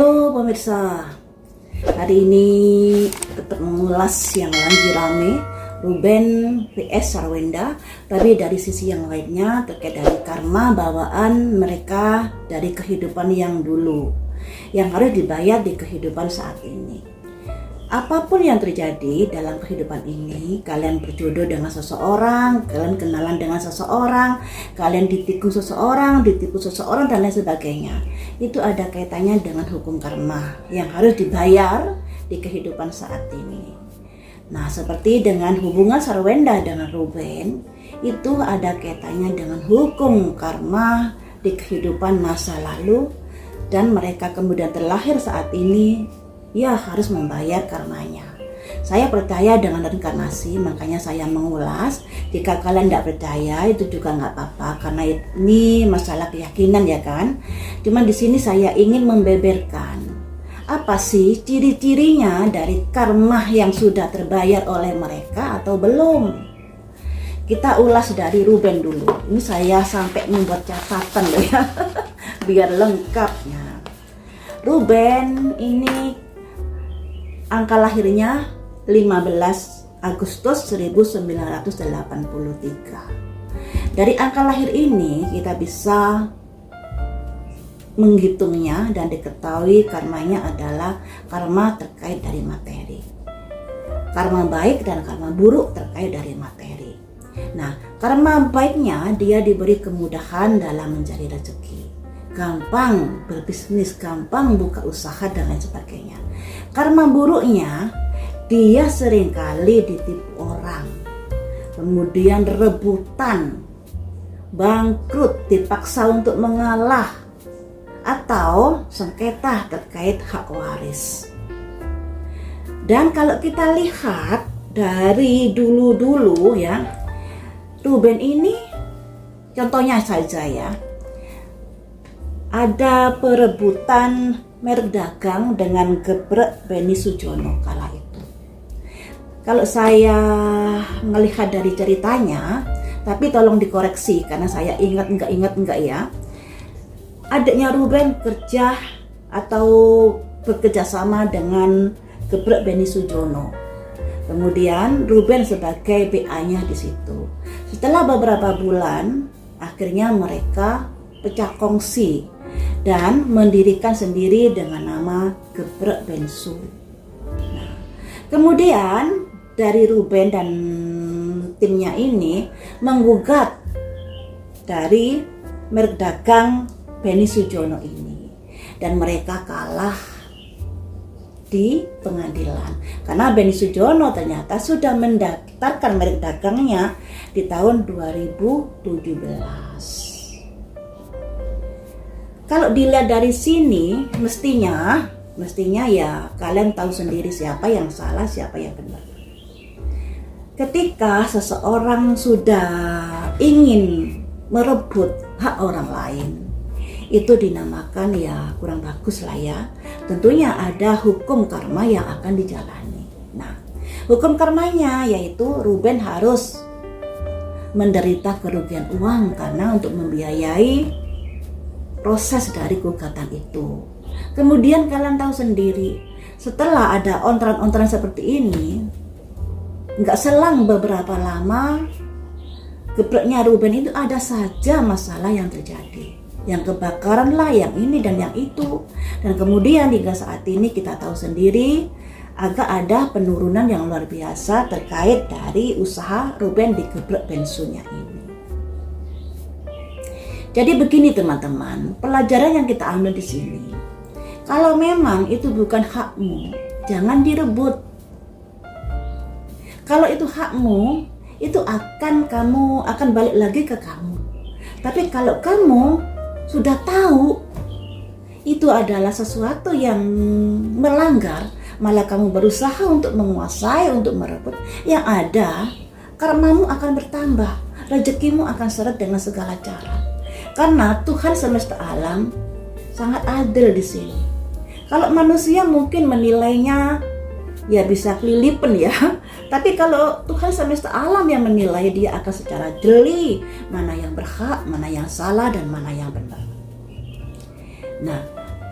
Halo pemirsa, hari ini tetap mengulas yang lagi rame, Ruben vs Sarwenda, tapi dari sisi yang lainnya terkait dari karma bawaan mereka dari kehidupan yang dulu, yang harus dibayar di kehidupan saat ini. Apapun yang terjadi dalam kehidupan ini, kalian berjodoh dengan seseorang, kalian kenalan dengan seseorang, kalian ditipu seseorang, dan lain sebagainya. Itu ada kaitannya dengan hukum karma yang harus dibayar di kehidupan saat ini. Nah, seperti dengan hubungan Sarwenda dengan Ruben, itu ada kaitannya dengan hukum karma di kehidupan masa lalu, dan mereka kemudian terlahir saat ini, ya harus membayar karmanya. Saya percaya dengan reinkarnasi, makanya saya mengulas. Jika kalian tidak percaya, itu juga nggak apa-apa, karena ini masalah keyakinan ya kan. Cuman di sini saya ingin membeberkan apa sih ciri-cirinya dari karma yang sudah terbayar oleh mereka atau belum. Kita ulas dari Ruben dulu. Ini saya sampai membuat catatan loh ya, biar lengkapnya. Ruben ini angka lahirnya 15 Agustus 1983. Dari angka lahir ini kita bisa menghitungnya dan diketahui karmanya adalah karma terkait dari materi. Karma baik dan karma buruk terkait dari materi. Nah, karma baiknya dia diberi kemudahan dalam mencari rezeki, gampang berbisnis, gampang buka usaha dan lain sebagainya. Karma buruknya dia seringkali ditipu orang, kemudian rebutan, bangkrut, dipaksa untuk mengalah, atau sengketa terkait hak waris. Dan kalau kita lihat dari dulu-dulu ya, Ruben ini contohnya saja ya, ada perebutan merek dagang dengan gebrek Beni Sujono kala itu. Kalau saya melihat dari ceritanya, tapi tolong dikoreksi karena saya ingat enggak ya. Adiknya Ruben kerja atau bekerja sama dengan gebrek Beni Sujono. Kemudian Ruben sebagai BA-nya di situ. Setelah beberapa bulan, akhirnya mereka pecah kongsi dan mendirikan sendiri dengan nama Gebrek Bensu. Nah, kemudian dari Ruben dan timnya ini menggugat dari merek dagang Beni Sujono ini, dan mereka kalah di pengadilan karena Beni Sujono ternyata sudah mendaftarkan merek dagangnya di tahun 2017. Kalau dilihat dari sini, mestinya ya kalian tahu sendiri siapa yang salah, siapa yang benar. Ketika seseorang sudah ingin merebut hak orang lain, itu dinamakan ya kurang bagus lah ya. Tentunya ada hukum karma yang akan dijalani. Nah, hukum karmanya yaitu Ruben harus menderita kerugian uang karena untuk membiayai proses dari gugatan itu. Kemudian kalian tahu sendiri, setelah ada ontran-ontran seperti ini, nggak selang beberapa lama, gebreknya Ruben itu ada saja masalah yang terjadi. Yang kebakaran lah, yang ini dan yang itu. Dan kemudian hingga saat ini kita tahu sendiri, agak ada penurunan yang luar biasa terkait dari usaha Ruben di gebrek bensunya ini. Jadi begini teman-teman, pelajaran yang kita ambil di sini. Kalau memang itu bukan hakmu, jangan direbut. Kalau itu hakmu, itu akan balik lagi ke kamu. Tapi kalau kamu sudah tahu itu adalah sesuatu yang melanggar, malah kamu berusaha untuk menguasai, untuk merebut, yang ada karmamu akan bertambah, rezekimu akan seret dengan segala cara. Karena Tuhan semesta alam sangat adil di sini. Kalau manusia mungkin menilainya ya bisa kelilipan ya, tapi kalau Tuhan semesta alam yang menilai, dia akan secara jeli mana yang berhak, mana yang salah, dan mana yang benar. Nah,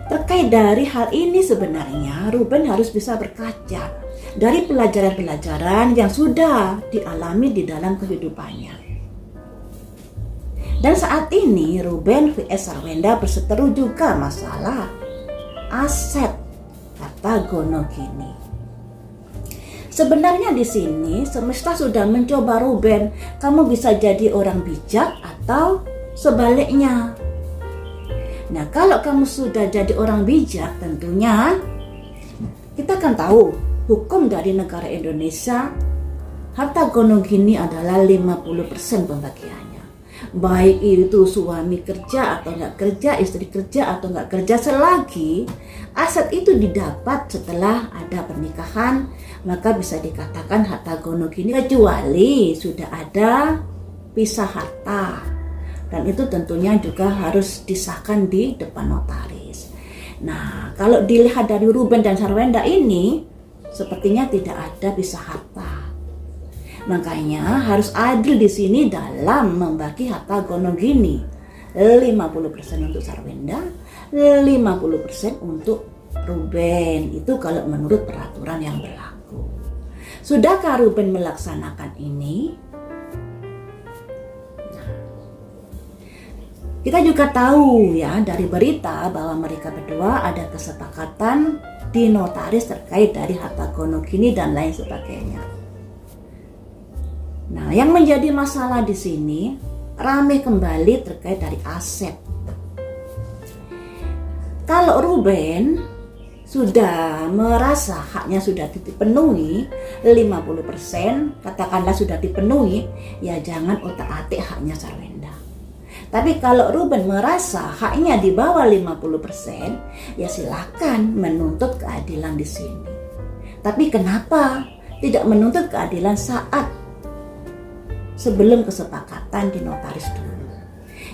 Terkait dari hal ini sebenarnya Ruben harus bisa berkaca dari pelajaran-pelajaran yang sudah dialami di dalam kehidupannya. Dan saat ini Ruben vs Sarwenda berseteru juga masalah aset kata gonogini. Sebenarnya di sini semesta sudah mencoba Ruben, kamu bisa jadi orang bijak atau sebaliknya. Nah, kalau kamu sudah jadi orang bijak, tentunya kita akan tahu hukum dari negara Indonesia, harta gonogini adalah 50% pembagiannya. Baik itu suami kerja atau nggak kerja, istri kerja atau nggak kerja, selagi aset itu didapat setelah ada pernikahan, maka bisa dikatakan harta gonogini, kecuali sudah ada pisah harta, dan itu tentunya juga harus disahkan di depan notaris. Nah, kalau dilihat dari Ruben dan Sarwenda ini, sepertinya tidak ada pisah harta. Makanya harus adil di sini dalam membagi harta gonogini. 50% untuk Sarwenda, 50% untuk Ruben. Itu kalau menurut peraturan yang berlaku. Sudahkah Ruben melaksanakan ini? Nah, kita juga tahu ya dari berita bahwa mereka berdua ada kesepakatan di notaris terkait dari harta gonogini dan lain sebagainya. Nah, yang menjadi masalah di sini rame kembali terkait dari aset. Kalau Ruben sudah merasa haknya sudah dipenuhi 50%, katakanlah sudah dipenuhi, ya jangan otak-atik haknya Sarwenda. Tapi kalau Ruben merasa haknya di bawah 50%, ya silakan menuntut keadilan di sini. Tapi kenapa tidak menuntut keadilan saat sebelum kesepakatan di notaris dulu?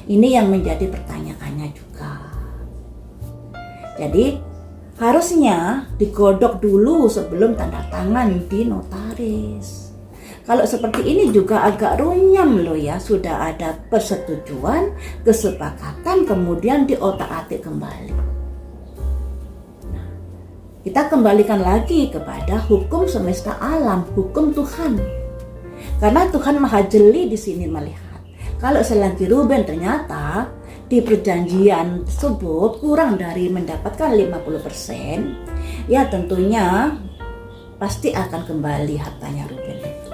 Ini yang menjadi pertanyaannya juga. Jadi harusnya digodok dulu sebelum tanda tangan di notaris. Kalau seperti ini juga agak runyam loh ya, sudah ada persetujuan, kesepakatan, kemudian diotak-atik kembali. Nah, kita kembalikan lagi kepada hukum semesta alam, hukum Tuhan. Karena Tuhan Maha Jeli di sini melihat, kalau selagi Ruben ternyata di perjanjian tersebut kurang dari mendapatkan 50%, ya tentunya pasti akan kembali hartanya Ruben itu.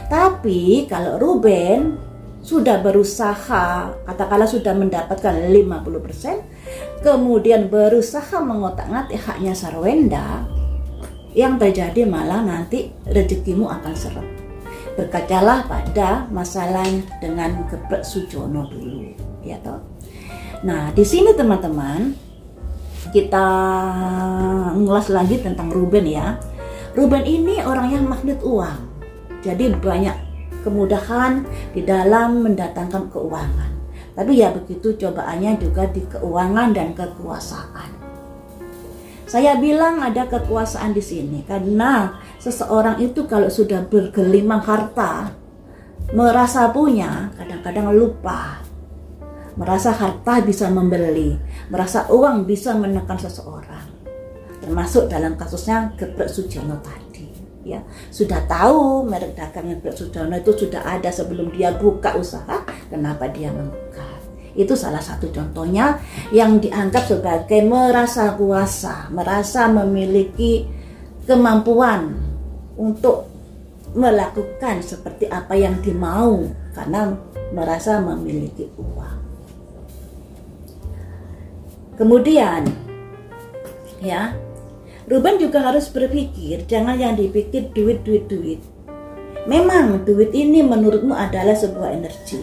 Tapi kalau Ruben sudah berusaha, katakanlah sudah mendapatkan 50%, kemudian berusaha mengotak-ngatik haknya Sarwenda, yang terjadi malah nanti rezekimu akan seret. Berkacalah pada masalah dengan Gebrek Sujono dulu, ya toh. Nah, di sini teman-teman kita ngulas lagi tentang Ruben ya. Ruben ini orang yang magnet uang, jadi banyak kemudahan di dalam mendatangkan keuangan. Tapi ya begitu cobaannya juga di keuangan dan kekuasaan. Saya bilang ada kekuasaan di sini karena seseorang itu kalau sudah bergelimang harta, merasa punya, kadang-kadang lupa. Merasa harta bisa membeli, merasa uang bisa menekan seseorang. Termasuk dalam kasusnya Gebrek Sujono tadi. Ya, sudah tahu merek dagangnya Gebrek Sujono itu sudah ada sebelum dia buka usaha, kenapa dia membuka? Itu salah satu contohnya yang dianggap sebagai merasa kuasa, merasa memiliki kemampuan untuk melakukan seperti apa yang dimau karena merasa memiliki uang. Kemudian ya, Ruben juga harus berpikir, jangan yang dipikir duit. Memang duit ini menurutmu adalah sebuah energi.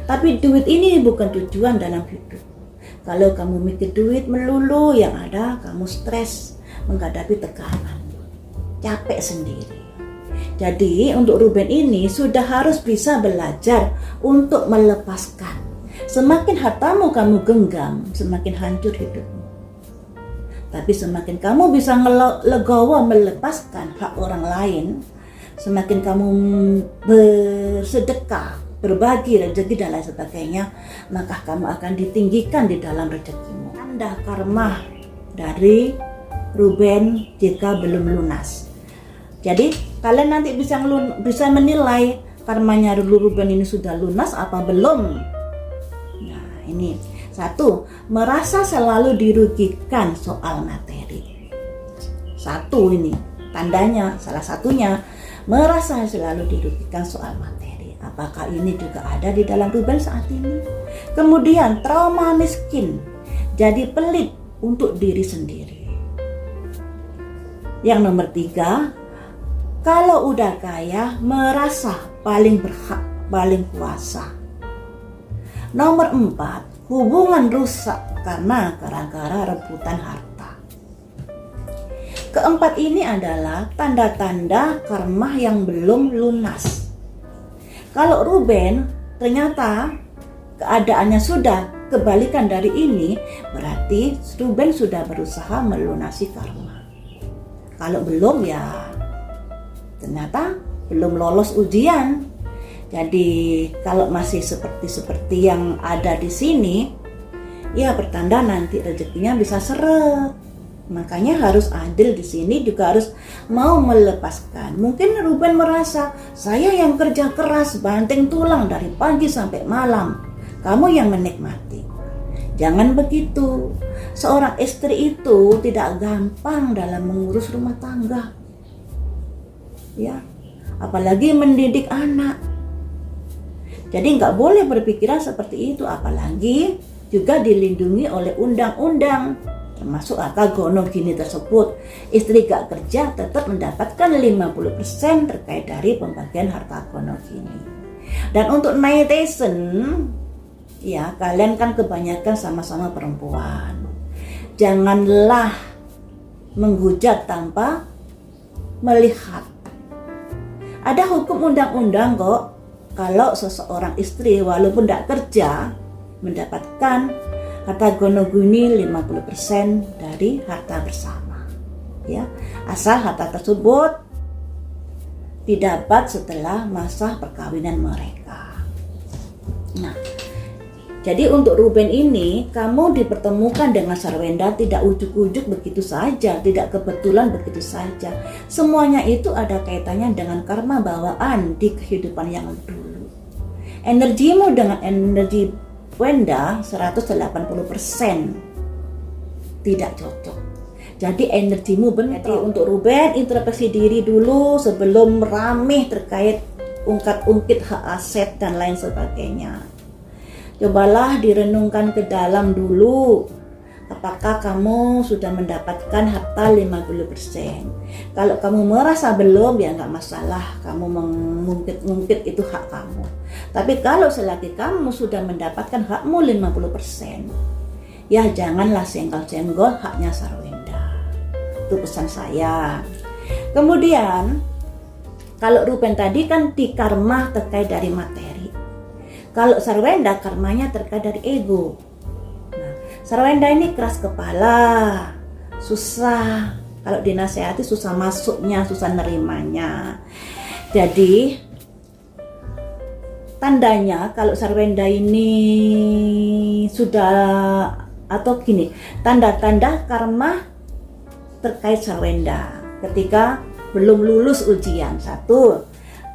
Tapi duit ini bukan tujuan dalam hidup. Kalau kamu mikir duit melulu, yang ada kamu stres menghadapi tekanan, capek sendiri. Jadi untuk Ruben ini sudah harus bisa belajar untuk melepaskan. Semakin hartamu kamu genggam, semakin hancur hidupmu. Tapi semakin kamu bisa legowo melepaskan hak orang lain, semakin kamu bersedekah, berbagi rezeki dan lain sebagainya, maka kamu akan ditinggikan di dalam rezekimu. Tanda karma dari Ruben jika belum lunas. Jadi kalian nanti bisa menilai karmanya Ruben ini sudah lunas apa belum. Nah ini, 1, merasa selalu dirugikan soal materi. 1 ini tandanya, salah satunya merasa selalu dirugikan soal materi. Apakah ini juga ada di dalam Ruben saat ini? Kemudian trauma miskin, jadi pelit untuk diri sendiri. Yang nomor 3, kalau udah kaya merasa paling berhak, paling kuasa. Nomor 4, hubungan rusak karena gara-gara rebutan harta. Keempat ini adalah tanda-tanda karma yang belum lunas. Kalau Ruben ternyata keadaannya sudah kebalikan dari ini, berarti Ruben sudah berusaha melunasi karma. Kalau belum, ya ternyata belum lolos ujian. Jadi kalau masih seperti yang ada di sini, ya pertanda nanti rezekinya bisa seret. Makanya harus adil di sini, juga harus mau melepaskan. Mungkin Ruben merasa, saya yang kerja keras banting tulang dari pagi sampai malam, kamu yang menikmati. Jangan begitu. Seorang istri itu tidak gampang dalam mengurus rumah tangga, ya, apalagi mendidik anak. Jadi nggak boleh berpikiran seperti itu, apalagi juga dilindungi oleh undang-undang. Termasuk Harta Gono Gini tersebut, istri gak kerja tetap mendapatkan 50% terkait dari pembagian Harta Gono Gini. Dan untuk netizen, ya kalian kan kebanyakan sama-sama perempuan, janganlah menghujat tanpa melihat. Ada hukum undang-undang kok, kalau seseorang istri walaupun tidak kerja mendapatkan Harta Gono Gini 50% dari harta bersama, ya, asal harta tersebut didapat setelah masa perkawinan mereka. Nah, jadi untuk Ruben ini, kamu dipertemukan dengan Sarwenda tidak ujuk-ujuk begitu saja, tidak kebetulan begitu saja. Semuanya itu ada kaitannya dengan karma bawaan di kehidupan yang dulu. Energimu dengan energi Wenda 180% tidak cocok. Jadi energimu benar. Untuk Ruben, introspeksi diri dulu sebelum ramai terkait ungkit-ungkit hak aset dan lain sebagainya. Cobalah direnungkan ke dalam dulu. Apakah kamu sudah mendapatkan harta 50%? Kalau kamu merasa belum, ya nggak masalah, kamu mengungkit-ungkit itu hak kamu. Tapi kalau selagi kamu sudah mendapatkan hakmu 50%, ya janganlah senggol-senggol haknya Sarwenda. Itu pesan saya. Kemudian, kalau Ruben tadi kan di karma terkait dari materi. Kalau Sarwenda karmanya terkait dari ego. Sarwenda ini keras kepala, susah, kalau dinasehati susah masuknya, susah nerimanya. Jadi tandanya kalau Sarwenda ini sudah, atau gini, tanda-tanda karma terkait Sarwenda ketika belum lulus ujian. 1,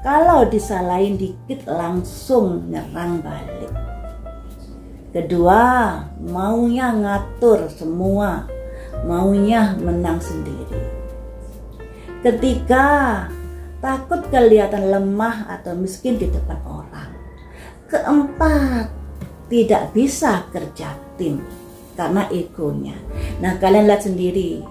kalau disalahin dikit langsung nyerang balik. 2, maunya ngatur semua, maunya menang sendiri. 3, takut kelihatan lemah atau miskin di depan orang. 4, tidak bisa kerja tim karena egonya. Nah, kalian lihat sendiri,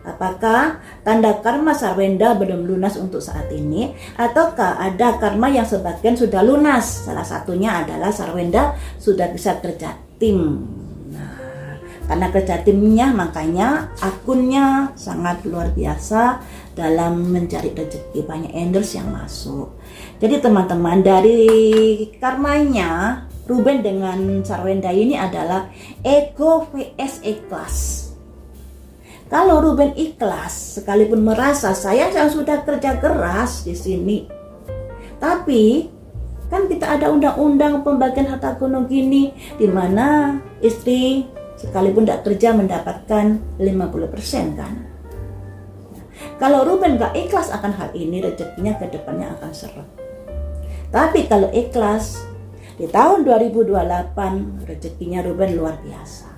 apakah tanda karma Sarwenda belum lunas untuk saat ini, ataukah ada karma yang sebagian sudah lunas? Salah satunya adalah Sarwenda sudah bisa kerja tim. Nah, karena kerja timnya, makanya akunnya sangat luar biasa dalam mencari rezeki, banyak endorse yang masuk. Jadi teman-teman, dari karmanya Ruben dengan Sarwenda ini adalah ego vs ikhlas. Kalau Ruben ikhlas, sekalipun merasa saya sudah kerja keras di sini, tapi kan kita ada undang-undang pembagian harta gono gini, di mana istri sekalipun tidak kerja mendapatkan 50% kan. Kalau Ruben gak ikhlas akan hal ini, rezekinya ke depannya akan seret. Tapi kalau ikhlas, di tahun 2028 rezekinya Ruben luar biasa.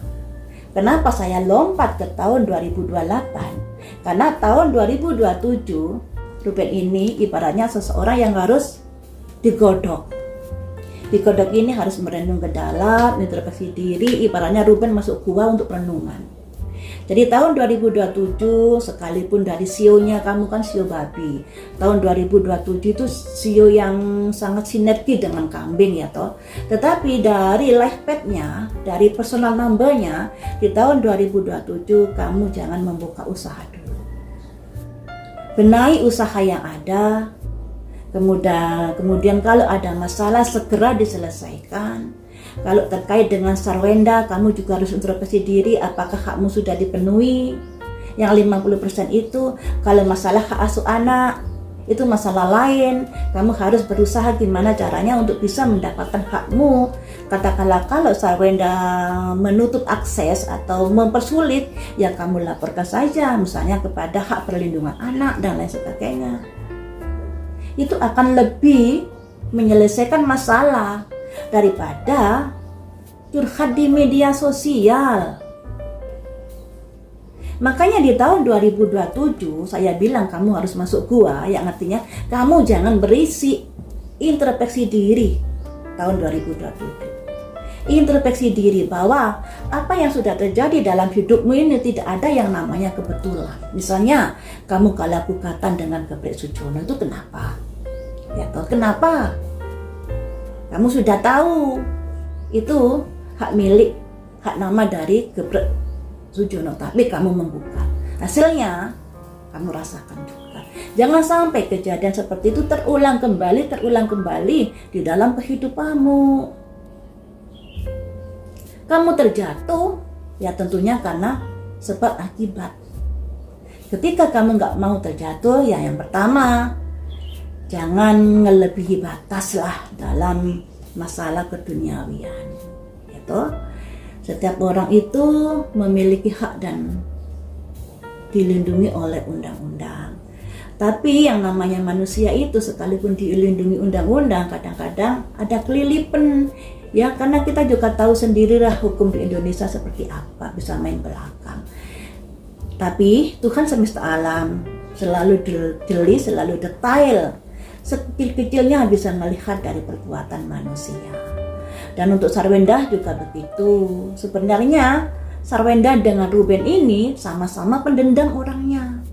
Kenapa saya lompat ke tahun 2028? Karena tahun 2027 Ruben ini ibaratnya seseorang yang harus digodok. Digodok ini harus merenung ke dalam, introspeksi diri, ibaratnya Ruben masuk gua untuk renungan. Jadi tahun 2027 sekalipun dari CEO-nya kamu kan CEO babi. Tahun 2027 itu CEO yang sangat sinergi dengan kambing ya toh. Tetapi dari life path-nya, dari personal number-nya di tahun 2027 kamu jangan membuka usaha dulu. Benahi usaha yang ada. Kemudian kalau ada masalah segera diselesaikan. Kalau terkait dengan sarwenda, kamu juga harus introspeksi diri apakah hakmu sudah dipenuhi. Yang 50% itu kalau masalah hak asuh anak itu masalah lain. Kamu harus berusaha gimana caranya untuk bisa mendapatkan hakmu. Katakanlah kalau sarwenda menutup akses atau mempersulit, ya kamu laporkan saja misalnya kepada hak perlindungan anak dan lain sebagainya. Itu akan lebih menyelesaikan masalah daripada curhat di media sosial. Makanya di tahun 2027 saya bilang kamu harus masuk gua, yang artinya kamu jangan berisi. Introspeksi diri tahun 2027. Introspeksi diri bahwa apa yang sudah terjadi dalam hidupmu ini tidak ada yang namanya kebetulan. Misalnya kamu kalah gugatan dengan Gebrek Sujono, itu kenapa? Ya toh, kenapa? Kamu sudah tahu itu hak milik, hak nama dari Gebrek Sujono, tapi kamu membuka. Hasilnya kamu rasakan juga. Jangan sampai kejadian seperti itu terulang kembali di dalam kehidupanmu. Kamu terjatuh, ya tentunya karena sebab akibat. Ketika kamu nggak mau terjatuh, ya yang pertama, jangan ngelebihi batas lah dalam masalah keduniawian. Yaitu setiap orang itu memiliki hak dan dilindungi oleh undang-undang. Tapi yang namanya manusia itu sekalipun dilindungi undang-undang, kadang-kadang ada kelilipan. Ya karena kita juga tahu sendirilah hukum di Indonesia seperti apa, bisa main belakang. Tapi Tuhan semesta alam selalu jeli, selalu detail. Sekecil-kecilnya bisa melihat dari perbuatan manusia. Dan untuk sarwenda juga begitu. Sebenarnya sarwenda dengan Ruben ini sama-sama pendendam orangnya.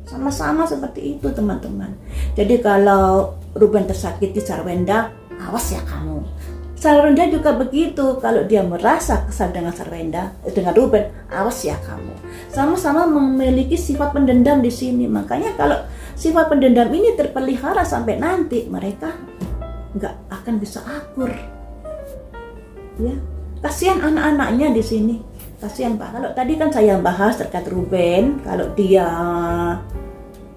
Sama-sama seperti itu teman-teman. Jadi kalau Ruben tersakiti sarwenda, awas ya kamu. Sarwenda juga begitu. Kalau dia merasa kesal dengan sarwenda, dengan Ruben, awas ya kamu. Sama-sama memiliki sifat pendendam di sini. Makanya kalau sifat pendendam ini terpelihara sampai nanti, mereka nggak akan bisa akur. Ya, kasihan anak-anaknya di sini. Kasihan Pak. Kalau tadi kan saya bahas terkait Ruben, kalau dia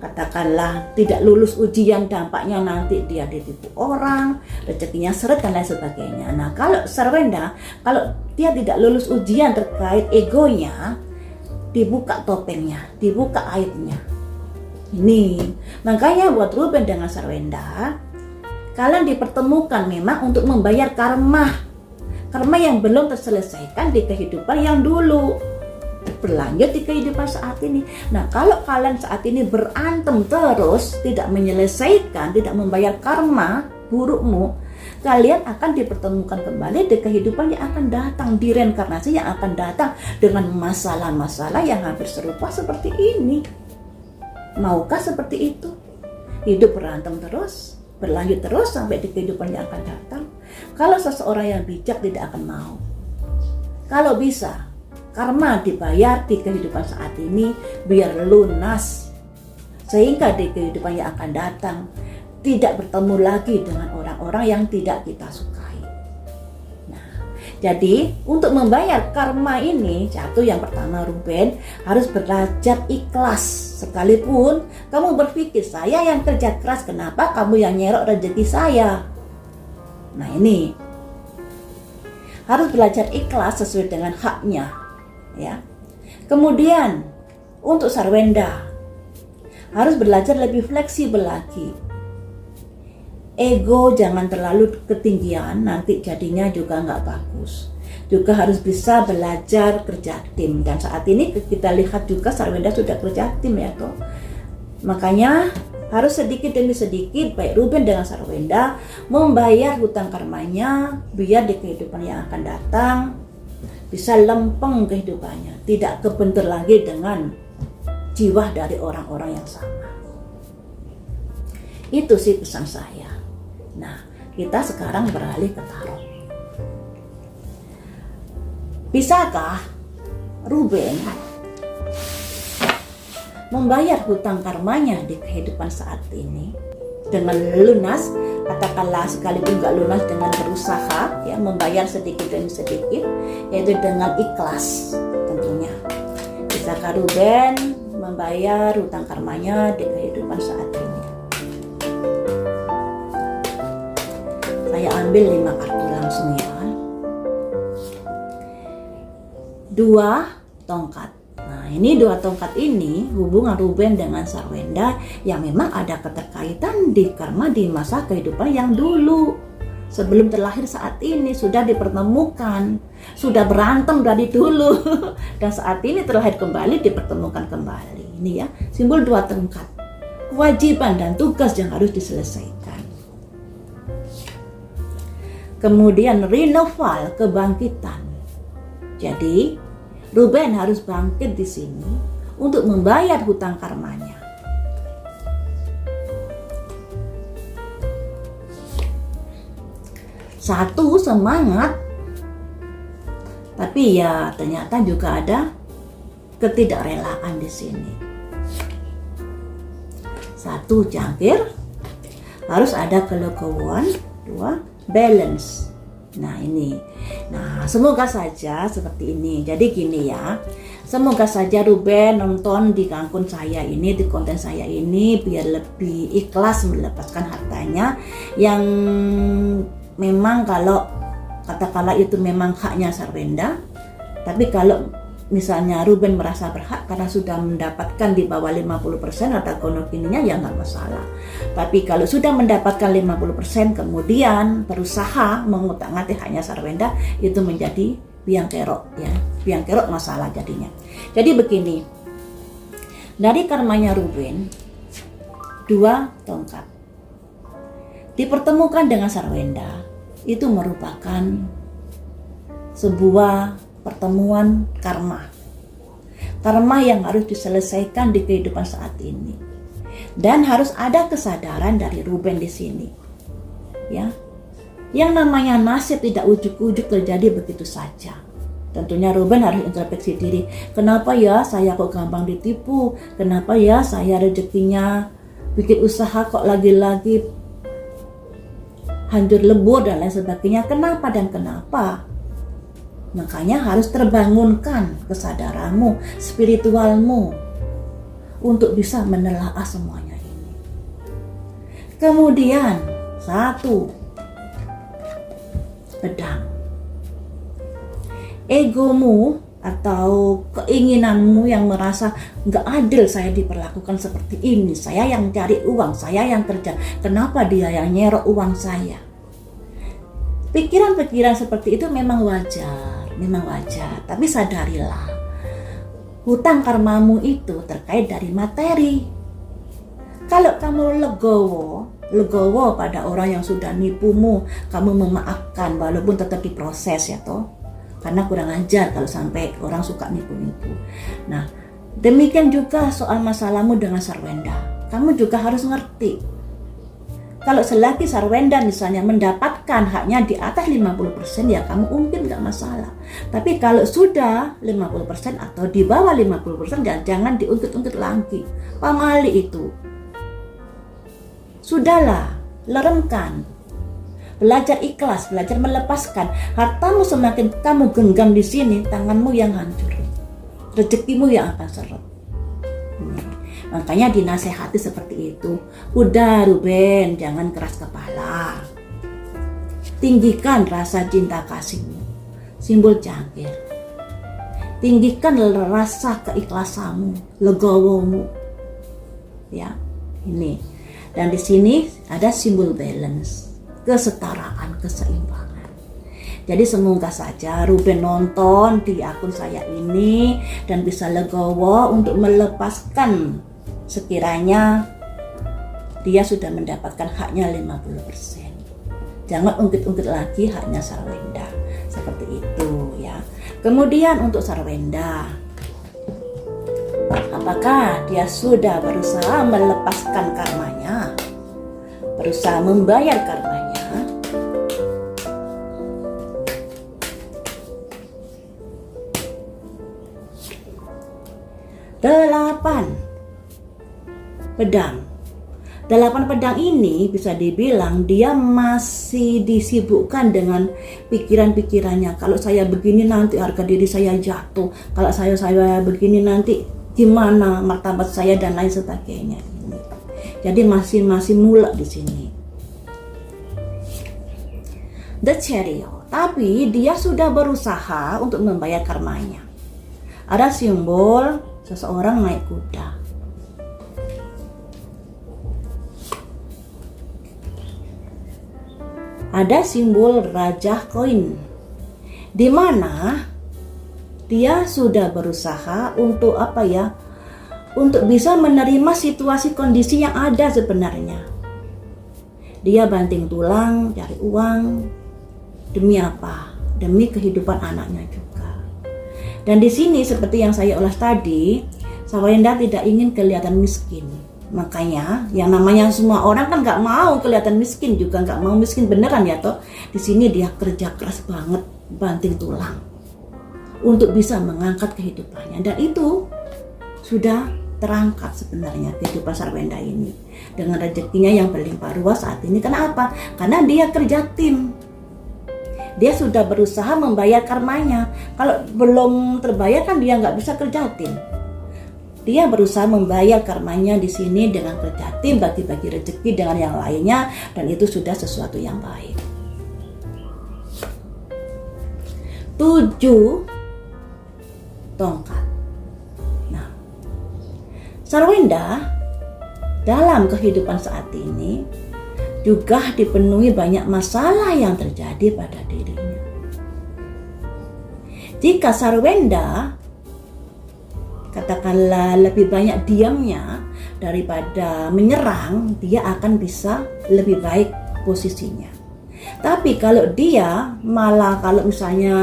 katakanlah tidak lulus ujian, dampaknya nanti dia ditipu orang, rezekinya seret dan lain sebagainya. Nah, kalau sarwenda, kalau dia tidak lulus ujian terkait egonya, dibuka topengnya, dibuka aibnya. Ini makanya buat Ruben dengan sarwenda, kalian dipertemukan memang untuk membayar karma yang belum terselesaikan di kehidupan yang dulu, berlanjut di kehidupan saat ini. Nah, kalau kalian saat ini berantem terus, tidak menyelesaikan, tidak membayar karma burukmu, kalian akan dipertemukan kembali di kehidupan yang akan datang, di reinkarnasi yang akan datang dengan masalah-masalah yang hampir serupa seperti ini. Maukah seperti itu? Hidup berantem terus, berlanjut terus sampai di kehidupan yang akan datang. Kalau seseorang yang bijak tidak akan mau. Kalau bisa karma dibayar di kehidupan saat ini biar lunas, sehingga di kehidupan yang akan datang tidak bertemu lagi dengan orang-orang yang tidak kita sukai. Nah, jadi untuk membayar karma ini, satu yang pertama Ruben harus belajar ikhlas. Sekalipun kamu berpikir saya yang kerja keras, kenapa kamu yang nyerok rezeki saya? Nah ini harus belajar ikhlas sesuai dengan haknya. ya. Kemudian untuk Sarwenda harus belajar lebih fleksibel lagi. Ego jangan terlalu ketinggian, nanti jadinya juga nggak bagus. Juga harus bisa belajar kerja tim, dan saat ini kita lihat juga Sarwenda sudah kerja tim ya toh. Makanya harus sedikit demi sedikit baik Ruben dengan Sarwenda membayar hutang karmanya, biar di kehidupan yang akan datang bisa lempeng kehidupannya, tidak kebentur lagi dengan jiwa dari orang-orang yang sama. Itu sih pesan saya. Nah, kita sekarang beralih ke tarot. Bisakah Ruben membayar hutang karmanya di kehidupan saat ini dengan lunas? Katakanlah sekalipun nggak lunas, dengan berusaha ya, membayar sedikit demi sedikit, yaitu dengan ikhlas tentunya. Bisakah Ruben membayar hutang karmanya di kehidupan saat ini? Saya ambil 5 kartu langsung ya. 2 tongkat. Nah, ini 2 tongkat ini hubungan Ruben dengan Sarwenda yang memang ada keterkaitan di karma di masa kehidupan yang dulu. Sebelum terlahir saat ini sudah dipertemukan, sudah berantem dari dulu dan saat ini terlahir kembali, dipertemukan kembali. Ini ya, simbol 2 tongkat. Kewajiban dan tugas yang harus diselesaikan. Kemudian renewal, kebangkitan. Jadi Ruben harus bangkit di sini untuk membayar hutang karmanya. Satu, semangat. Tapi ya ternyata juga ada ketidakrelaan di sini. Satu, jangkir. Harus ada kelegowoan. 2, balance. Nah ini, nah semoga saja seperti ini. Jadi gini ya, semoga saja Ruben nonton di akun saya ini, di konten saya ini, biar lebih ikhlas melepaskan hartanya yang memang kalau katakanlah itu memang haknya Sarwenda. Tapi kalau misalnya Ruben merasa berhak karena sudah mendapatkan di bawah 50% harta gonogininya, ya nggak masalah. Tapi kalau sudah mendapatkan 50% kemudian berusaha mengutak-ngatik haknya Sarwenda, itu menjadi biang kerok ya, biang kerok masalah jadinya. Jadi begini, dari karmanya Ruben 2 tongkat dipertemukan dengan Sarwenda, itu merupakan sebuah pertemuan karma yang harus diselesaikan di kehidupan saat ini, dan harus ada kesadaran dari Ruben di sini ya, yang namanya nasib tidak ujuk-ujuk terjadi begitu saja. Tentunya Ruben harus introspeksi diri, kenapa ya saya kok gampang ditipu, kenapa ya saya rezekinya bikin usaha kok lagi-lagi hancur lebur dan lain sebagainya, kenapa dan kenapa. Makanya harus terbangunkan kesadaranmu, spiritualmu untuk bisa menelaah semuanya ini. Kemudian 1, pedang. Egomu atau keinginanmu yang merasa nggak adil saya diperlakukan seperti ini, saya yang cari uang, saya yang kerja, kenapa dia yang nyerok uang saya. Pikiran-pikiran seperti itu memang wajar, tapi sadarilah, hutang karmamu itu terkait dari materi. Kalau kamu legowo pada orang yang sudah nipumu, kamu memaafkan walaupun tetap diproses ya toh, karena kurang ajar kalau sampai orang suka nipu-nipu. Nah, demikian juga soal masalahmu dengan Sarwenda, kamu juga harus ngerti. Kalau selagi Sarwenda misalnya mendapatkan haknya di atas 50%, ya kamu mungkin gak masalah. Tapi kalau sudah 50% atau di bawah 50%, jangan diungkit-ungkit lagi. Pamali itu. Sudahlah, leremkan. Belajar ikhlas, belajar melepaskan. Hartamu semakin kamu genggam di sini, tanganmu yang hancur. Rezekimu yang akan seret. Makanya dinasehati seperti itu. Udah Ruben, jangan keras kepala. Tinggikan rasa cinta kasihmu. Simbol jangkir. tinggikan rasa keikhlasanmu, legowomu. Ya, ini. Dan di sini ada simbol balance, kesetaraan, keseimbangan. Jadi semoga saja Ruben nonton di akun saya ini dan bisa legowo untuk melepaskan sekiranya dia sudah mendapatkan haknya 50%. Jangan ungkit-ungkit lagi haknya Sarwenda. Seperti itu ya. Kemudian untuk Sarwenda, apakah dia sudah berusaha melepaskan karmanya? Berusaha membayar karmanya? Delapan pedang ini bisa dibilang dia masih disibukkan dengan pikiran-pikirannya. Kalau saya begini nanti harga diri saya jatuh. Kalau saya begini nanti gimana martabat saya dan lain sebagainya. Jadi masih mulek di sini. The Chariot, tapi dia sudah berusaha untuk membayar karmanya. Ada simbol seseorang naik kuda. Ada simbol Raja Koin, di mana dia sudah berusaha untuk untuk bisa menerima situasi kondisi yang ada sebenarnya. Dia banting tulang cari uang, demi apa? Demi kehidupan anaknya juga. Dan di sini seperti yang saya ulas tadi, Sarwenda tidak ingin kelihatan miskin. Makanya yang namanya semua orang kan nggak mau kelihatan miskin juga, nggak mau miskin beneran ya toh. Di sini dia kerja keras banget, banting tulang untuk bisa mengangkat kehidupannya, dan itu sudah terangkat sebenarnya kehidupan Sarwenda ini dengan rezekinya yang berlimpah ruah saat ini. Kenapa? Karena dia kerja tim. Dia sudah berusaha membayar karmanya. Kalau belum terbayar kan dia nggak bisa kerja tim. Dia berusaha membayar karmanya di sini dengan kerja tim, bagi-bagi rezeki dengan yang lainnya, dan itu sudah sesuatu yang baik. 7 tongkat. Nah, Sarwenda dalam kehidupan saat ini juga dipenuhi banyak masalah yang terjadi pada dirinya. Jika Sarwenda katakanlah lebih banyak diamnya daripada menyerang, dia akan bisa lebih baik posisinya. Tapi kalau dia malah kalau misalnya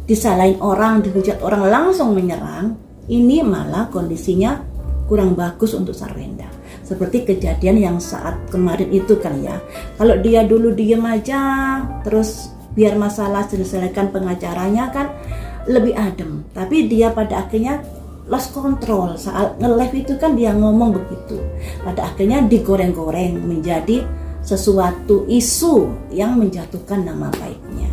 disalahin orang, dihujat orang langsung menyerang, ini malah kondisinya kurang bagus untuk Sarwenda. Seperti kejadian yang saat kemarin itu kan ya. Kalau dia dulu diem aja, terus biar masalah diselesaikan pengacaranya kan lebih adem. Tapi dia pada akhirnya lost control. Saat nge-live itu kan dia ngomong begitu. Pada akhirnya digoreng-goreng menjadi sesuatu isu yang menjatuhkan nama baiknya.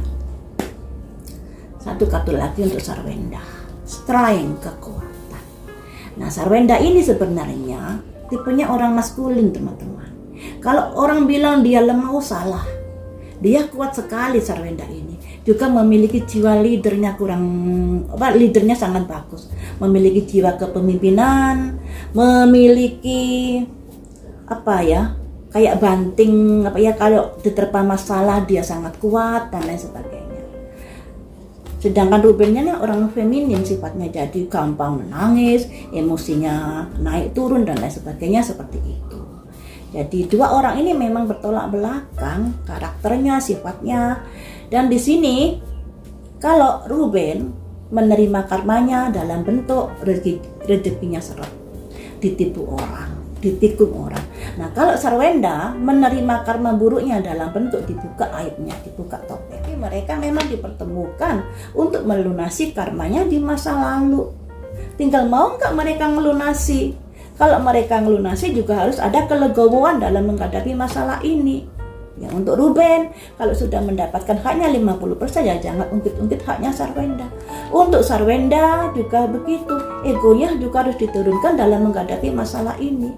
Satu kartu lagi untuk Sarwenda, strength, kekuatan. Nah, Sarwenda ini sebenarnya tipenya orang maskulin, teman-teman. Kalau orang bilang dia lemah, salah. Dia kuat sekali Sarwenda ini. Juga memiliki jiwa leadernya leadernya sangat bagus. Memiliki jiwa kepemimpinan, memiliki kayak banting kalau diterpa masalah dia sangat kuat dan lain sebagainya. Sedangkan Rubennya nih orang feminin sifatnya, jadi gampang menangis, emosinya naik turun dan lain sebagainya seperti itu. Jadi dua orang ini memang bertolak belakang karakternya, sifatnya. Dan di sini kalau Ruben menerima karmanya dalam bentuk rezekinya seret, ditipu orang, ditikung orang. Nah, kalau Sarwenda menerima karma buruknya dalam bentuk dibuka aibnya, dibuka topeng. Mereka memang dipertemukan untuk melunasi karmanya di masa lalu. Tinggal mau nggak mereka melunasi. Kalau mereka melunasi juga harus ada kelegowoan dalam menghadapi masalah ini. Ya, untuk Ruben, kalau sudah mendapatkan haknya 50%, ya jangan ungkit-ungkit haknya Sarwenda. Untuk Sarwenda juga begitu, egonya juga harus diturunkan dalam menghadapi masalah ini.